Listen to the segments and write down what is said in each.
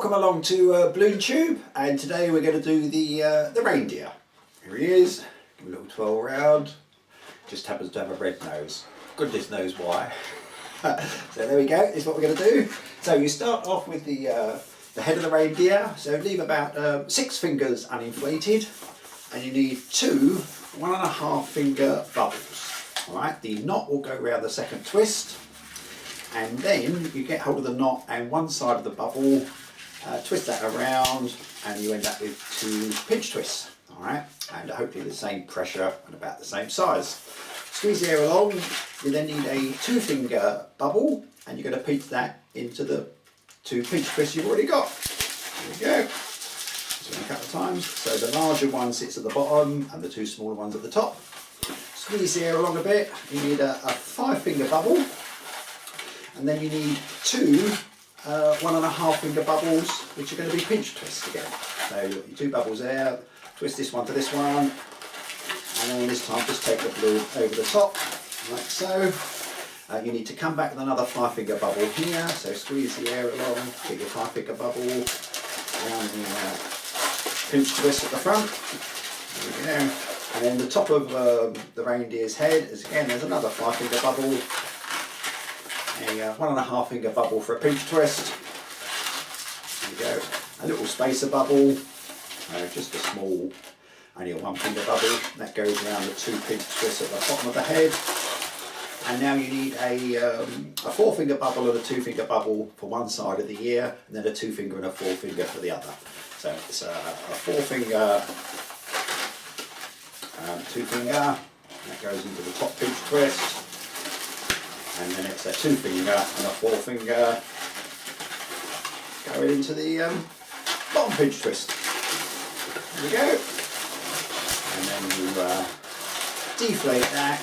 Welcome along to BalloonTube, and today we're going to do the reindeer. Here he is, give him a little twirl around. Just happens to have a red nose. Goodness knows why. So there we go, this is what we're going to do. So you start off with the head of the reindeer, so leave about 6 fingers uninflated, and you need 2 1.5 finger bubbles. Alright, the knot will go around the second twist, and then you get hold of the knot and one side of the bubble, twist that around, and you end up with 2 pinch twists. Alright, and hopefully the same pressure and about the same size. Squeeze the air along. You then need a 2 finger bubble, and you're going to pinch that into the 2 pinch twists you've already got. There we go. Just a couple of times. So the larger one sits at the bottom and the 2 smaller ones at the top. Squeeze the air along a bit. You need a 5 finger bubble, and then you need 2 1.5 finger bubbles, which are going to be pinch twists again. So you've got your 2 bubbles there, twist this one to this one, and then this time just take the balloon over the top, like so. You need to come back with another 5 finger bubble here, so squeeze the air along, get your 5 finger bubble, around the pinch twist at the front. There we go. And then the top of the reindeer's head is again, there's another 5 finger bubble, a 1.5 finger bubble for a pinch twist. There we go. A little spacer bubble, just a small, only a 1 finger bubble. That goes around the 2 pinch twists at the bottom of the head. And now you need a 4 finger bubble and a 2 finger bubble for one side of the ear, and then a 2 finger and a 4 finger for the other. So it's a 4 finger, 2 finger, that goes into the top pinch twist. And then it's a 2 finger and a 4 finger going into the bottom pinch twist. There we go. And then you deflate that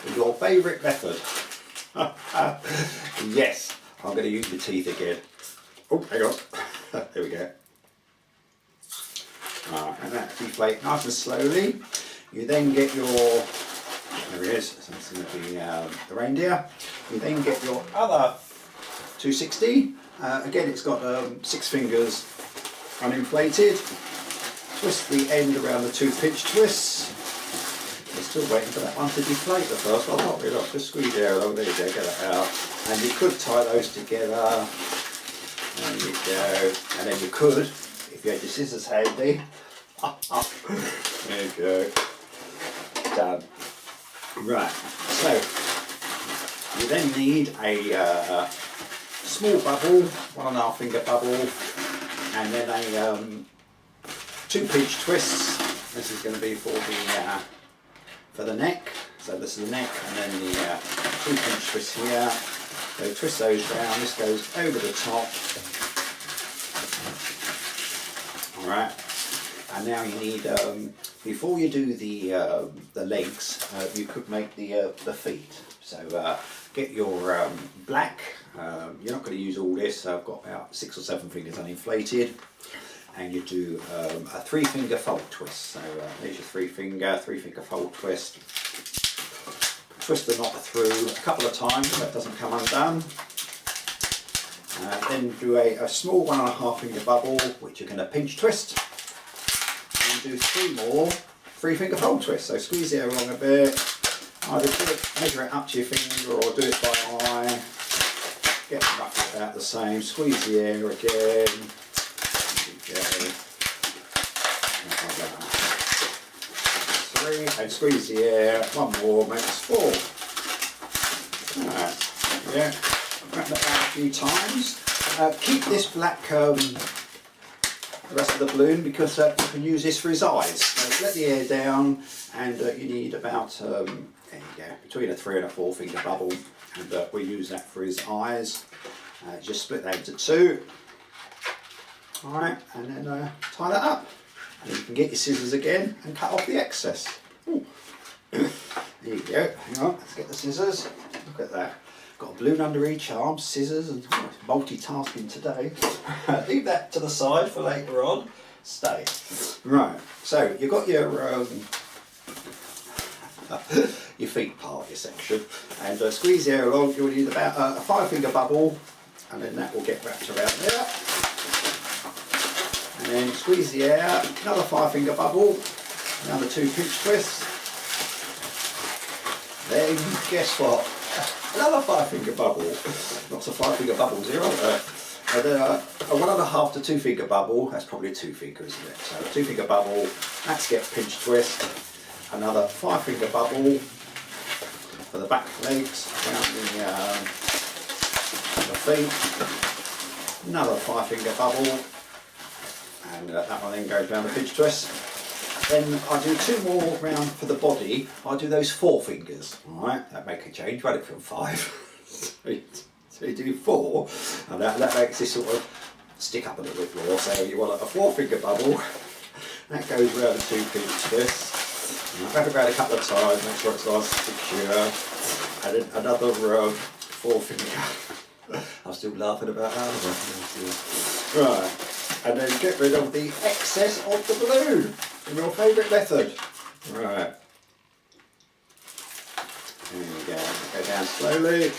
with your favourite method. Yes, I'm going to use my teeth again. Oh, hang on. There we go. And that deflate nice and slowly. You then get your, there it is, so it's going to be the reindeer. You then get your other 260. Again, it's got 6 fingers uninflated. Twist the end around the 2 pinch twists. We're still waiting for that one to deflate the first one. Not really, just squeeze the air along. There you go, get that out. And you could tie those together. There you go. And then you could, if you had your scissors handy. There you go. Done. Right, so you then need a small bubble, 1.5 finger bubble, and then a 2 pinch twists. This is going to be for the neck. So this is the neck, and then the 2 pinch twists here. So twist those round. This goes over the top. All right. And now you need, before you do the legs, you could make the feet. So get your black, you're not going to use all this, so I've got about 6 or 7 fingers uninflated, and you do a 3 finger fold twist. So there's your 3 finger fold twist. Twist the knot through a couple of times so it doesn't come undone. Then do a small 1.5 finger bubble, which you're going to pinch twist. Do 3 more 3 finger fold twists. So squeeze the air along a bit. Either do it, measure it up to your finger, or do it by eye. Get roughly about the same. Squeeze the air again. Okay. 3, and squeeze the air. 1 more makes 4. Alright, yeah. Wrap that out a few times. Keep this black the rest of the balloon, because you can use this for his eyes. So let the air down, and you need about there you go, between a 3 and a 4 finger bubble, and we use that for his eyes. Just split that into 2. Alright, and then tie that up, and you can get your scissors again and cut off the excess. Ooh. There you go. Hang on, let's get the scissors. Look at that. Got a balloon under each arm, scissors, and multitasking today. Leave that to the side for later on. Stay. Right, so you've got your feet part of your section, and squeeze the air along. You'll need about a 5 finger bubble, and then that will get wrapped around there. And then squeeze the air, another 5-finger bubble, another 2 pinch twists. Then guess what? Another 5-finger bubble. Lots of 5-finger bubbles here, aren't there? And then a 1.5 to 2-finger bubble. That's probably a 2-finger, isn't it? So a 2-finger bubble. Let's get pinch twist. Another 5-finger bubble for the back legs, around the feet. Another 5-finger bubble, and that one then goes around the pinch twist. Then I do 2 more round for the body. I do those 4 fingers. All right, that make a change. Run it from 5. So you do 4, and that makes this sort of stick up a little bit more. So you want a 4-finger bubble. That goes around the 2 pinch twists. Wrap it around a couple of times, make sure it's nice and secure. And then another 4-finger. I'm still laughing about that. Right, and then get rid of the excess of the balloon. Your favourite method. Right. There we go. Go down slowly.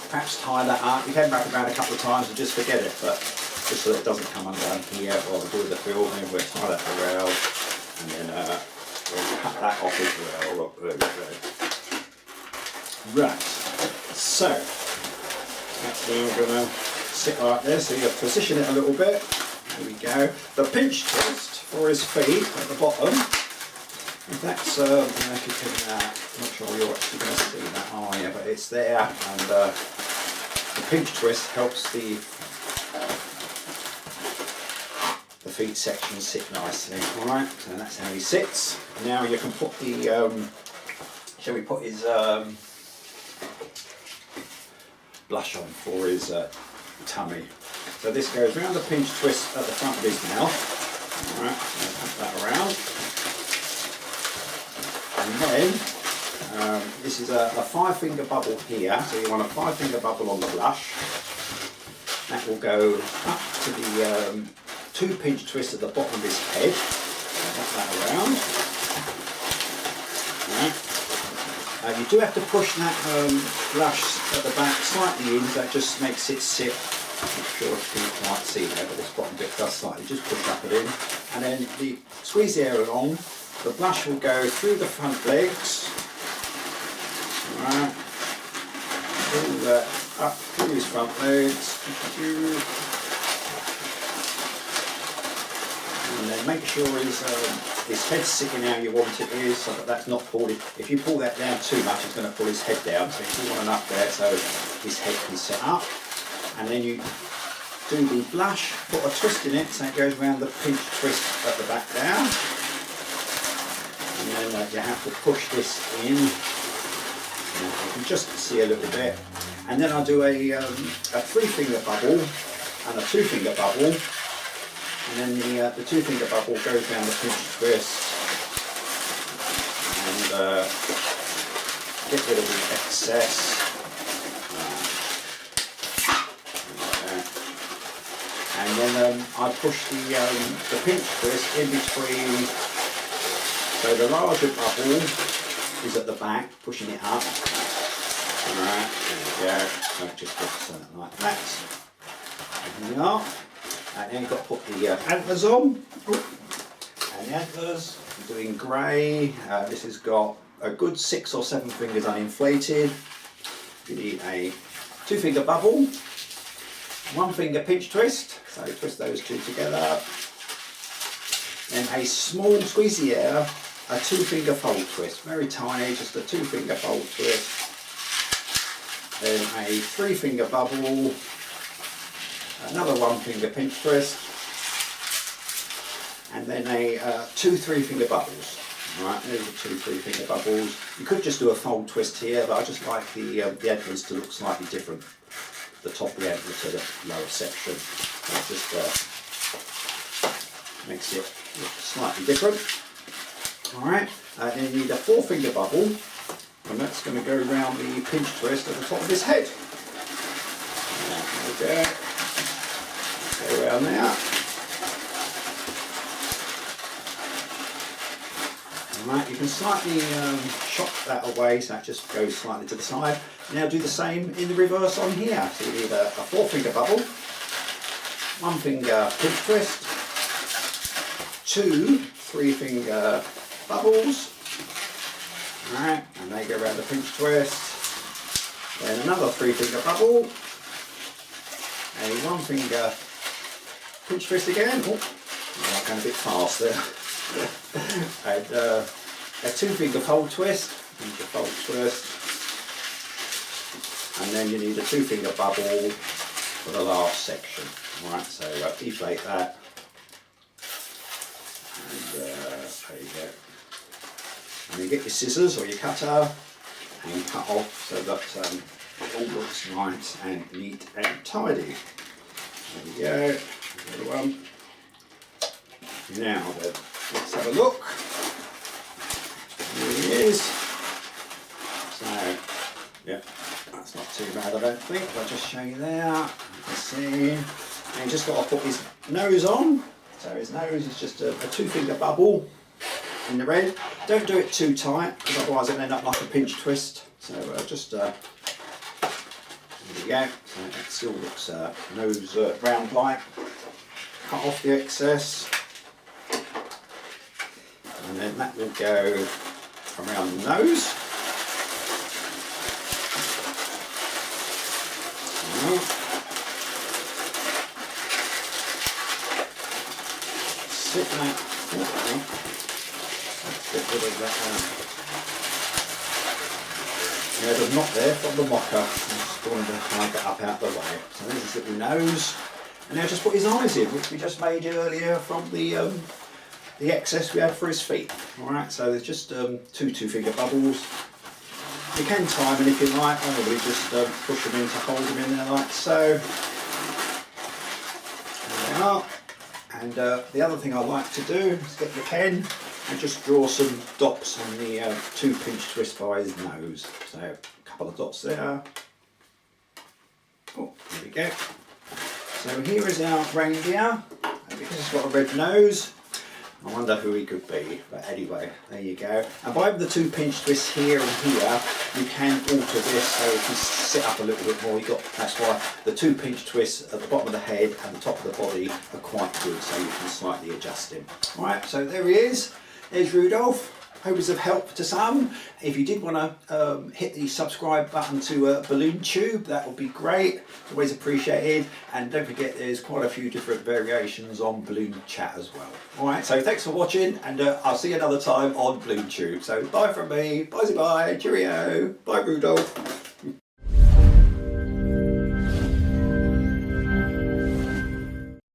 Perhaps tie that up. You can wrap it around a couple of times and just forget it, but just so that it doesn't come undone here while we're doing the filming, we'll tie that around and then we'll cut that off as well. Look, there we go. Right. So that's where we're going to sit like this. So you position it a little bit. There we go. The pinch twist for his feet at the bottom. If that's, if you can, I'm not sure you're actually going to see that, are you? But it's there, and the pinch twist helps the feet section sit nicely. All right, so that's how he sits. Now you can put the, shall we put his blush on for his tummy. So this goes around the pinch twist at the front of his mouth. Alright, put that around. And then, this is a 5-finger bubble here. So you want a 5-finger bubble on the blush. That will go up to the 2 pinch twists at the bottom of his head. Wrap that around. Right. You do have to push that blush at the back slightly in, so that just makes it sit. I'm not sure if you can't see there, but this bottom bit does slightly. Just push up it in, and then squeeze the air along. The blush will go through the front legs. Right. Pull that up through his front legs. And then make sure his head's sitting how you want it is, so that that's not pulled. If you pull that down too much, it's going to pull his head down. So you want enough there so his head can sit up. And then you do the blush, put a twist in it so it goes around the pinch twist at the back there. And then you have to push this in. You can just see a little bit. And then I'll do a 3-finger bubble and a 2-finger bubble. And then the 2-finger bubble goes around the pinch twist. And get rid of the excess. And then I push the pinch twist in between, so the larger bubble is at the back, pushing it up. Alright, there we go. So just put something like that. There we are. And then you've got to put the antlers on. And the antlers, I'm doing grey. This has got a good 6 or 7 fingers uninflated. You need a 2-finger bubble. 1-finger pinch twist, so twist those 2 together. Then a small squeeze the air, a 2-finger fold twist, very tiny, just a 2-finger fold twist. Then a 3-finger bubble, another 1-finger pinch twist, and then a 2 3-finger bubbles. Right, there's the 2 3-finger bubbles. You could just do a fold twist here, but I just like the antlers to look slightly different. The top of the antler to the lower section. That just makes it look slightly different. Alright, then you need a 4-finger bubble, and that's going to go around the pinch twist at the top of his head. There we go. Go around there. Alright, you can slightly chop that away so that just goes slightly to the side. Now do the same in the reverse on here. So you need a 4-finger bubble, 1-finger pinch twist, 2 3-finger bubbles. Alright, and they go around the pinch twist. Then another 3-finger bubble, a 1-finger pinch twist again. Oh, I'm going a bit fast there. And a 2-finger fold twist, and then you need a 2-finger bubble for the last section. Alright, so deflate that, and there you go. And you get your scissors or your cutter and cut off so that it all looks nice and neat and tidy. There we go, the other one. Now then, let's have a look. Here he is. So, yeah, that's not too bad I don't think. I'll just show you there. You can see. And you just got to put his nose on. So his nose is just a 2-finger bubble in the red. Don't do it too tight because otherwise it'll end up like a pinch twist. So just there we go. So it still looks nose round like. Cut off the excess. And then that will go around the nose. Sit that. Let's get rid of that. Yeah, the knot there from the mocker. I'm just going to hide that up out the way. So there's his little nose. And now just put his eyes in, which we just made earlier from the excess we had for his feet. Alright, so there's just 2 2-finger bubbles. You can time them if you like, or we just push them in to hold them in there like so. There they are. And the other thing I like to do is get the pen and just draw some dots on the 2 pinch twist by his nose. So a couple of dots there. Oh, there we go. So here is our reindeer, and because it's got a red nose, I wonder who he could be, but anyway, there you go. And by the 2 pinch twists here and here, you can alter this so it can sit up a little bit more. That's why the 2 pinch twists at the bottom of the head and the top of the body are quite good, so you can slightly adjust him. Alright, so there he is. There's Rudolph. Hope it's of help to some. If you did want to hit the subscribe button to BalloonTube, that would be great. Always appreciated. And don't forget, there's quite a few different variations on Balloon Chat as well. Alright, so thanks for watching, and I'll see you another time on BalloonTube. So bye from me. Bye-bye. Cheerio. Bye, Rudolph.